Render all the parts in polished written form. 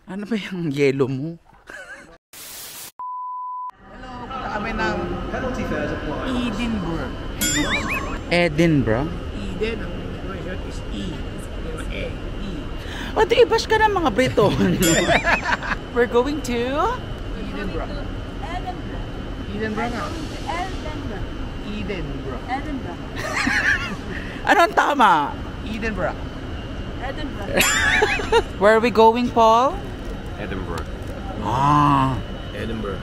Ano ba yung yellow mo? Hello, punta kami ng Edinburgh. Edinburgh? Eden, ang version is E. O, di ibash ka ng mga Briton. We're going to? Edinburgh. Edinburgh nga. Edinburgh. Anong tama? Edinburgh. Where are we going, Paul? Edinburgh. Ah. Edinburgh.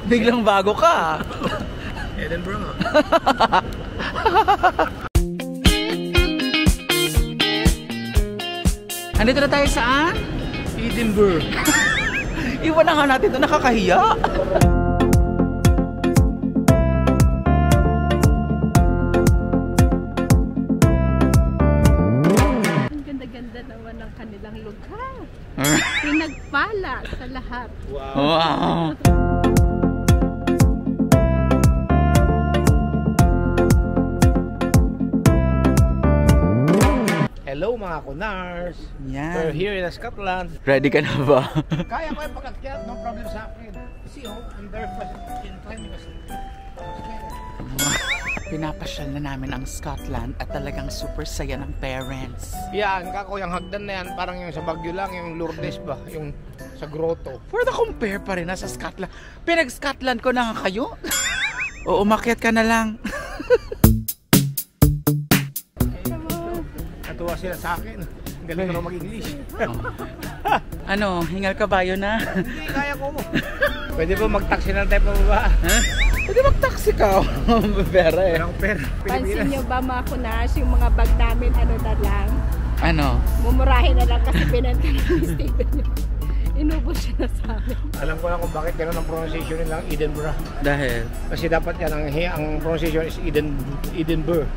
Biglang bago ka. Edinburgh nga. Andito na tayo saan? Edinburgh. Iwan na nga natin ito, nakakahiya. Ang ganda-ganda naman ng kanilang lugar. Pinagpala sa lahat. Wow. Hello mga kunars. Yan. We're here in Scotland. Ready ka na ba? Kaya ko yung pag-akyat, no problem sa akin. See, I'm very in time. Pinapasyal na namin ang Scotland at talagang super saya ng parents. Yan, kako yung hagdan na yan, parang yung sa Baguio lang, yung Lourdes ba, yung sa grotto. For the compare pa rin na sa Scotland. Pinag-Scotland ko na nga kayo. O umakyat ka na lang. Natuwa sila sa akin. Ang galing ko mag-English. Ano, hingal kabayo na? Hindi, kaya ko mo. Pwede ba mag-taxi na tayo pababa? Ha? Pwede mag-taxi ka. Pera eh. Walang pera. Pansin nyo ba mga kunas, yung mga bag namin ano na lang? Ano? Mumurahin na lang kasi binenta ng Steven yun. Inubos siya na sa amin. Alam ko lang kung bakit gano'n ang pronunciation nila ng Edinburgh. Dahil? Kasi dapat yan, ang pronunciation is Edinburgh.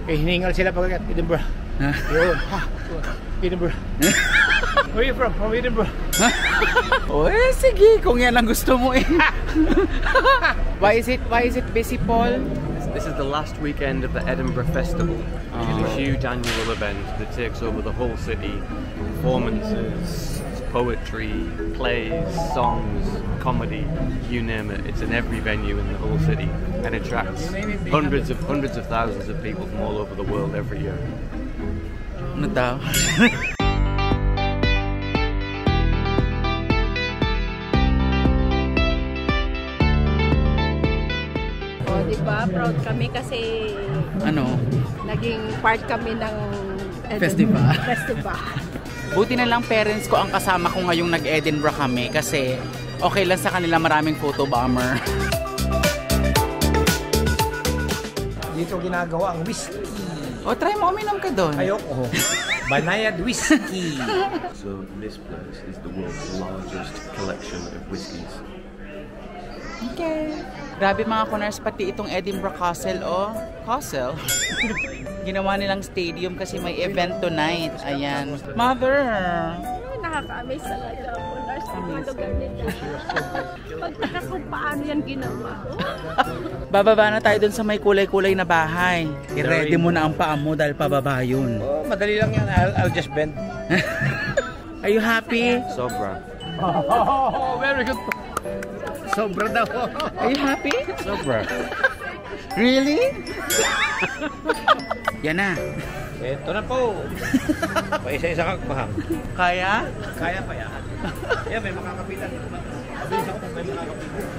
Eh, hiningal sila pag Edinburgh. Yun. Edinburgh. Where are you from? From Edinburgh. Oh, eh, sige, kung yan ang gusto mo eh. Why is it busy, Paul? This is the last weekend of the Edinburgh Festival, which is a huge annual event that takes over the whole city. Performances, poetry, plays, songs, comedy, you name it. It's in every venue in the whole city and attracts hundreds of thousands of people from all over the world every year. Ano daw? O, diba? Proud kami kasi Ano? naging part kami ng Festival. Festival. Buti na lang parents ko ang kasama ko ngayong nag-Edinburgh kami kasi okay lang sa kanila, maraming photo bomber. Dito ginagawa ang whiskey. O, try mo, uminom ka doon. Ayoko. Banayad whiskey. So this place is the world's largest collection of whiskies. Okay. Grabe mga kunars, pati itong Edinburgh Castle, oh. Castle? Ginawa nilang stadium kasi may event tonight. Ayan. Mother! Nakaka-amaze talaga ako. Sa mga lugar nila. Pagtaka kung paano yan ginawa. Bababa na tayo dun sa may kulay-kulay na bahay. I-ready mo na ang paa mo dahil pababa yun. Oh, madali lang yan. I'll just bend. Are you happy? Sobra. Oh, very good. Sobra daw. Are you happy? Sobra. Really? Yan na. Ito na po. Paisa-isa kang bahang. Kaya? Kaya pa yan. Yan, may makakapitan. Mabilis ako kung may makakapitan.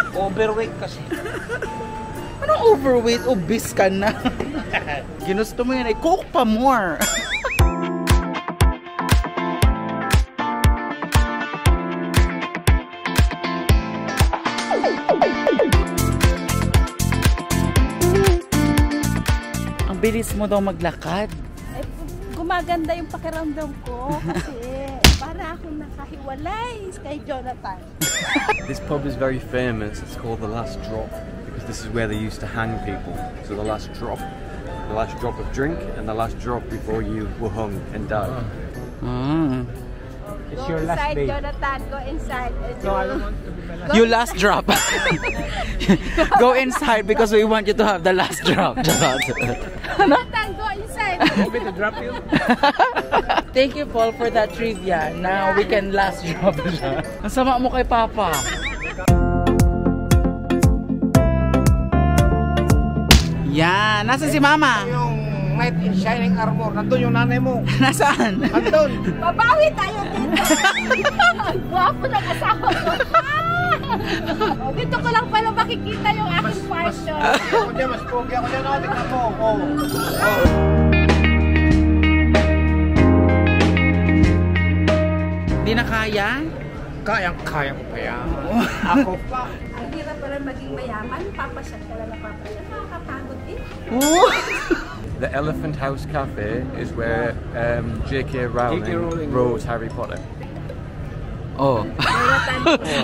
Overweight kasi. Anong overweight? Obese ka na. Ginusto mo yan ay coke pa more. Ang bilis mo daw maglakad. Ay, gumaganda yung pakiramdam ko kasi para akong nakahiwalay kay Jonathan. This pub is very famous. It's called The Last Drop because this is where they used to hang people. So the last drop of drink and the last drop before you were hung and died. It's Go your last inside, day. Jonathan. Go inside. No, I don't want to be my last. You last drop. Go inside because we want you to have the last drop. Jonathan, go inside. Want me to drop you? Thank you, Paul, for that trivia. Now we can last job siya. Ang sama mo kay Papa. Yan. Nasaan si Mama? Yung knight in shining armor. Nandun yung nanay mo. Nasaan? Nandun. Babawi tayo dito. Ang gwapo ng asawa ko. Dito ko lang pala makikita yung aking partner. Ako dyan, mas pogi ako dyan. Tingnan mo. Di na kaya? Kayang-kaya ko pa yan. Ako pa. Ang hirap pala maging mayaman. Papasyat ka lang na papasyat. Nakakapagod din. The Elephant House Cafe is where J.K. Rowling wrote Harry Potter. Oh.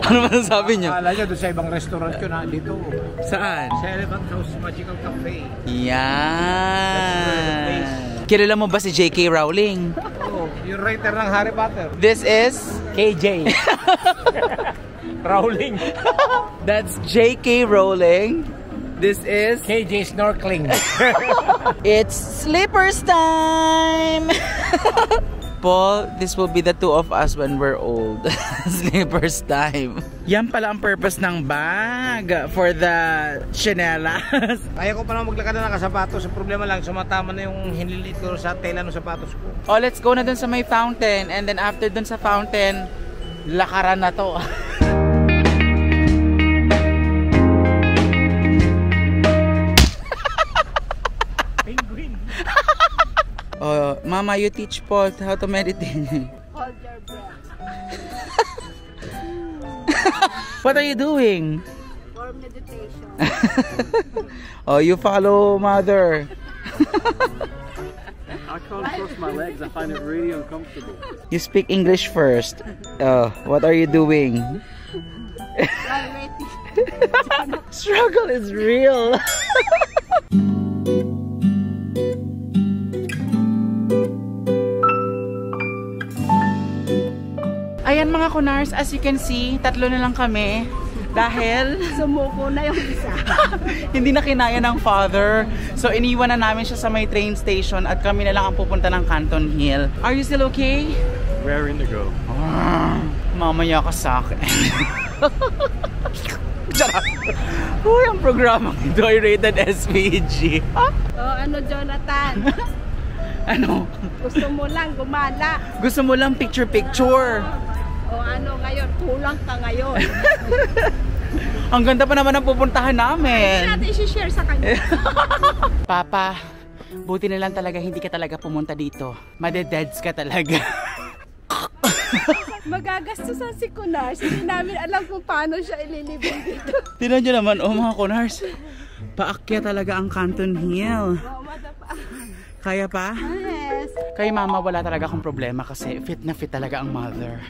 Ano masasabi niyo? Akala niya doon sa ibang restaurant yun, dito. Saan? Sa Elephant House Magical Cafe. Yan. Kilala mo ba si J.K. Rowling? Oh, yung writer ng Harry Potter. This is KJ. Rowling. That's J.K. Rowling. This is KJ Snorkeling. It's Slippers time. Paul, this will be the two of us when we're old. Slippers time. Yan pala ang purpose ng bag for the chinelas. Kaya ko pa naman maglakad na nakasapatos. Ang problema lang, sumatama na yung hinilit ko sa tela ng sapatos ko. Oh, let's go na dun sa may fountain. And then after dun sa fountain, lakaran na to. Oh, Mama, you teach Paul how to meditate. Hold your breath. What are you doing? For meditation. Oh, you follow Mother. I can't cross my legs, I find it really uncomfortable. You speak English first. What are you doing? Already. Struggle is real. Ayan mga kunars, as you can see, tatlo na lang kami. Dahil Sumuko na yung isa. hindi na kinaya ng father. So iniwan na namin siya sa may train station at kami na lang ang pupunta ng Canton Hill. Are you still okay? Raring to go. Mamaya ka sa akin. Uy, ang programa ito ay rated SPG. Oh, ano Jonathan? Ano? Gusto mo lang gumala. Gusto mo lang picture-picture. O ano ngayon, kulang ka ngayon. Ang ganda pa naman ang pupuntahan Hindi namin. natin i-share sa kanya. Papa, buti na lang talaga hindi ka talaga pumunta dito. Madededs ka talaga. Magagastusan si Kunars. Hindi namin alam kung paano siya ililibing dito. Tignan nyo naman, oh mga kunars. Paakyat talaga ang Canton Hill. Kaya pa? Yes. Kay Mama wala talaga akong problema kasi fit na fit talaga ang mother.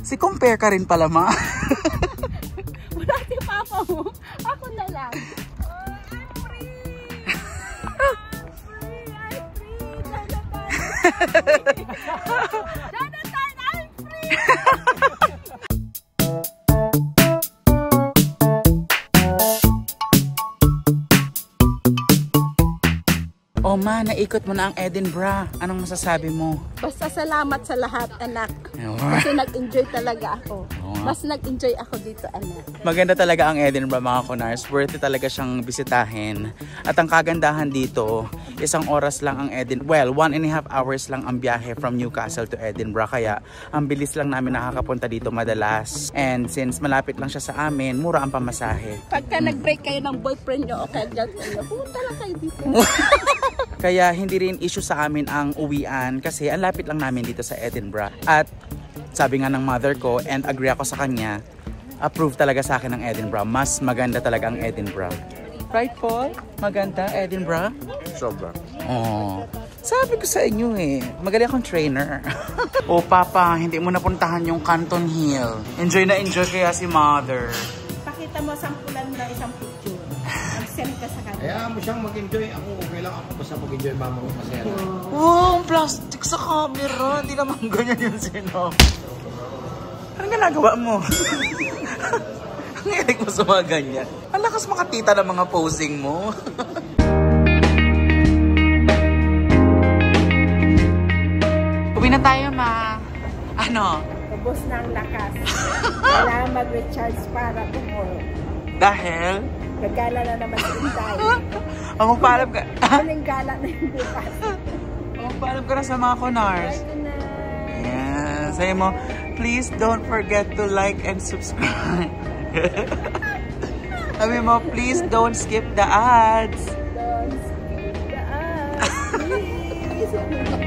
Si compare ka rin pala, Ma. Wala si Papa mo. Ako na lang. I'm free! Jonathan, I'm free! Oh ma, naikot mo na ang Edinburgh. Anong masasabi mo? Basta salamat sa lahat, anak. Kasi nag-enjoy talaga ako. Mas nag-enjoy ako dito, anak. Maganda talaga ang Edinburgh mga kunars. Worth it talaga siyang bisitahin. At ang kagandahan dito, 1 oras lang ang Edinburgh. Well, 1.5 hours lang ang biyahe from Newcastle to Edinburgh. Kaya ang bilis lang namin nakakapunta dito madalas. And since malapit lang siya sa amin, mura ang pamasahe. Pagka nag-break kayo ng boyfriend nyo o kaya girlfriend nyo, pumunta lang kayo dito. Kaya hindi rin issue sa amin ang uwian kasi ang lapit lang namin dito sa Edinburgh. At sabi nga ng mother ko and agree ako sa kanya, approve talaga sa akin ng Edinburgh. Mas maganda talaga ang Edinburgh. Right, Paul? Maganda, Edinburgh? Sobra. Oh, sabi ko sa inyo eh, magaling akong trainer. Oh, Papa, hindi mo napuntahan yung Canton Hill. Enjoy na enjoy kaya si Mother. Pakita mo sampulan na isang picture. send ka sa kanya. Kaya mo siyang mag-enjoy. Ako okay lang ako basta mag-enjoy mama ko masaya. Wow, plastic sa camera. Hindi naman ganyan yung sino. Anong ginagawa mo? Ang hilig mo sa mga ganyan. Ang lakas makatita ng mga posing mo. Uwi na tayo, ma. Ano? Ubos na ang lakas. Kailangan mag-recharge para tomorrow. Dahil? Nagkala na naman din tayo. Ang magpaalam ka. Anong gala na yung bukas? Ang magpaalam ka na sa mga Konars. Bye na. Yeah. Sabi mo, please don't forget to like and subscribe. Sabi mo, please don't skip the ads. Don't skip the ads, please.